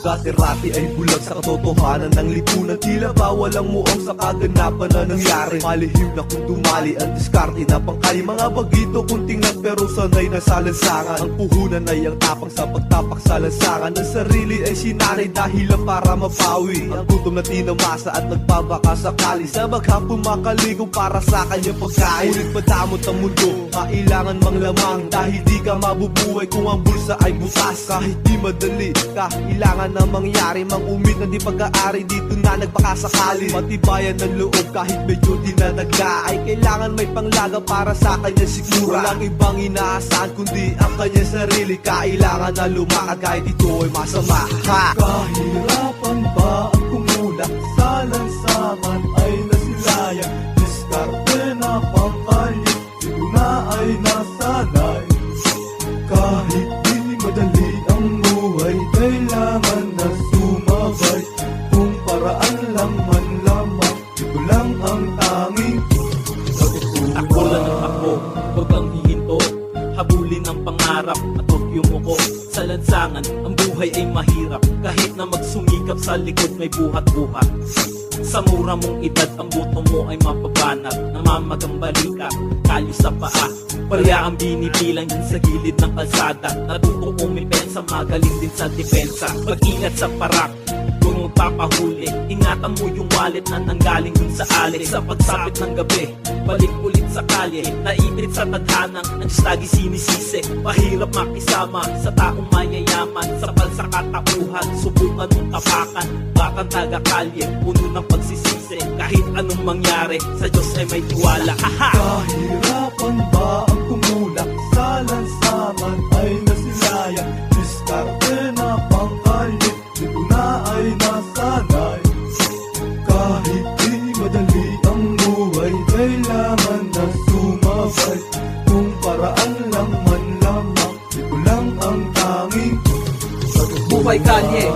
dati-rati ay bulag sa katotohanan ng lipunan. Tila ba walang muang sa kaganapan na nangyari. Malihim na kung dumali ang diskarte na pangkali. Mga bagito kung tingnan pero sanay na sa lansangan. Ang puhunan ay ang tapang sa pagtapak sa lansangan. Ang sarili ay sinanay dahilan para mapawi. Ang gutom na tinamasa at nagbabaka sakali. Sa maghapon makaligong para sa kanyang pagkain. Ulit madamot ang mundo, kailangan mang lamang. Dahil di ka mabubuhay kung ang bulsa ay butas. Kahit di madali, kailangan na mangyari. Mang-umit na di pag-aari, dito na nagpakasakali. Matibayan ng loob kahit medyo dinadagla. Ay kailangan may panglaga para sa kanya sigura. Walang ibang inaasahan kundi ang kanya sarili. Kailangan na lumakad kahit ito ay masama. Kahirapan ba ang kumulak sa lansangan ay nasilayan. Diskarte na pangkalye, ito na ay nasanay. Kahit di madali ang buhay, kailangan na sumabay. Kung paraan lang man lamang, ito lang ang tanging Ako lang ang ako, huwag kang hihinto. Habulin ang pangarap at huwag yumuko. Sa lansangan, ang buhay ay mahirap. Kahit na magsumikap sa likod may buhat-buhat. Sa mura mong edad, ang buto mo ay mapabanat. Namamagang balika, kalyo sa paa. Pareha ang binibilang din sa gilid ng kalsada. Natuto umipensa, magaling din sa depensa. Pag-ingat sa parak, kung magpapahuli, ingatan mo yung wallet na nanggaling dun sa alley. Sa pagsapit ng gabi, balik ulit sa kalye. Naipit sa tadhanang, ang Diyos lagi sinisisi. Mahirap makisama sa taong mayayaman. Sa palsa katauhan, subukan mong tapakan. Bakang taga-kalye, puno ng pagsisisi. Kahit anong mangyari, sa Diyos ay may tiwala. Aha! Kahirapan ba ang kumulak sa lansangan ay nasilayan. Diskarte na pangkalye, ito na ay nasanay. Kahit di madali ang buhay, kailangan na sumabay. Kung paraan lang man lamang, ito lang ang tanging Buhay kalye,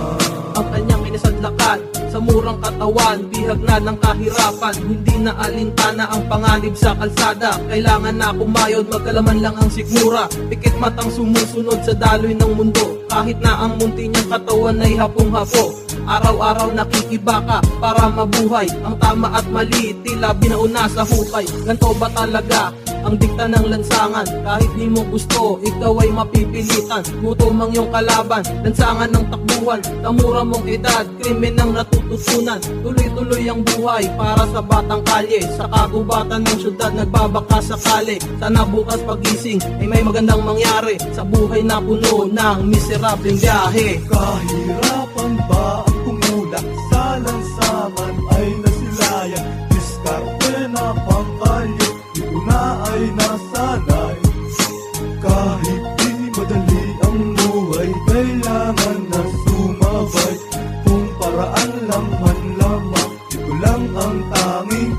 ang kanyang inisadlakan. Sa murang katawan, bihag na ng kahirapan. Hindi na alintana ang panganib sa kalsada. Kailangan na kumayod, magkalaman lang ang sikmura. Pikit matang sumusunod sa daloy ng mundo. Kahit na ang munti niyang katawan ay hapong-hapo. Araw-araw nakikibaka para mabuhay. Ang tama at mali, tila binauna sa hukay. Ganto ba talaga ang dikta ng lansangan? Kahit di mo gusto, ikaw ay mapipilitan. Gutom ang iyong kalaban, lansangan ng takbuhan. Tamura mong edad, krimen ang natututunan. Tuloy-tuloy ang buhay para sa batang kalye. Sa kagubatan ng syudad, nagbabaka sakali. Sana bukas pagising ay may magandang mangyari sa buhay na puno ng miserableng biyahe. Kahirapan ba ang kumulak sa lansangan ay nasilayan. Diskarte na pangkalye, ito na ay nasanay. Kahit di madali ang buhay, kailangan na sumabay. Kung paraan lang man lamang, ito lang ang tanging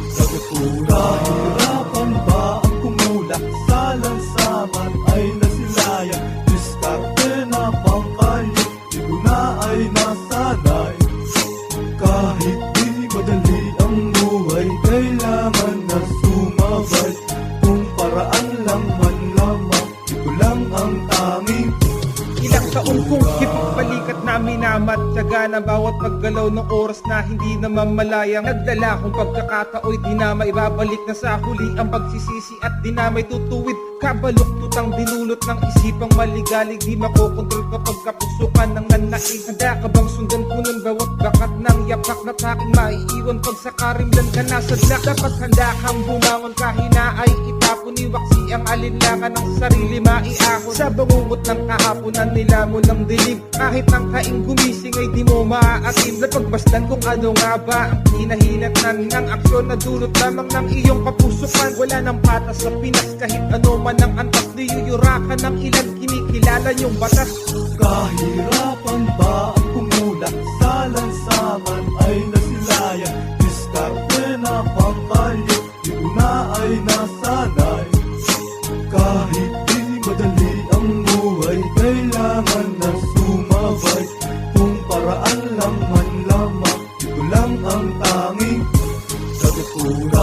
saguturan. Kahirapan ba ang kumulak sa lansangan ay nasilayan. Diskarte na pangkalye, ito na ay nasanay. Kahit di madali ang buhay, kailangan na sumabay. Kung paraan lang man lamang, ito lang ang tanging Ilang taon kong hipag-balikat na minamatyaga na bawat paggalaw ng oras na hindi naman malayang. Nagdala kong pagkakatao'y di na maibabalik na sa huli ang pagsisisi at di na may tutuwid. Kabaluktot ang dinulot ng isipang maligalig. Di makokontrol kapag kapusukan ng nanaig. Handa ka bang sundan ko ng bawat bakat ng yapak na taking maiiwan pag sa karimlan ka nasadlak? Dapat handa kang bumangon kahina ay itapon. Iwaksi ang alinlangan ng sarili maiahon. Sa bangungot ng kahaponan nila mo ng dilim. Kahit ang kaing gumising ay di mo maaatim. Napagbastan kung ano nga ba ang hinahinatnan ng aksyon na dulot lamang ng iyong kapusukan. Wala nang patas sa Pinas kahit ano man ang antas. Niyuyurakan ng ilan kinikilala yung batas. kahirapan ba ang kumulak sa lansangan ay nasilayan. Diskarte na pangkalye, ito na ay nasanay. Kahit di madali ang buhay, kailangan na sumabay. Kung paraan lang man lamang, ito lang ang tanging saguturan.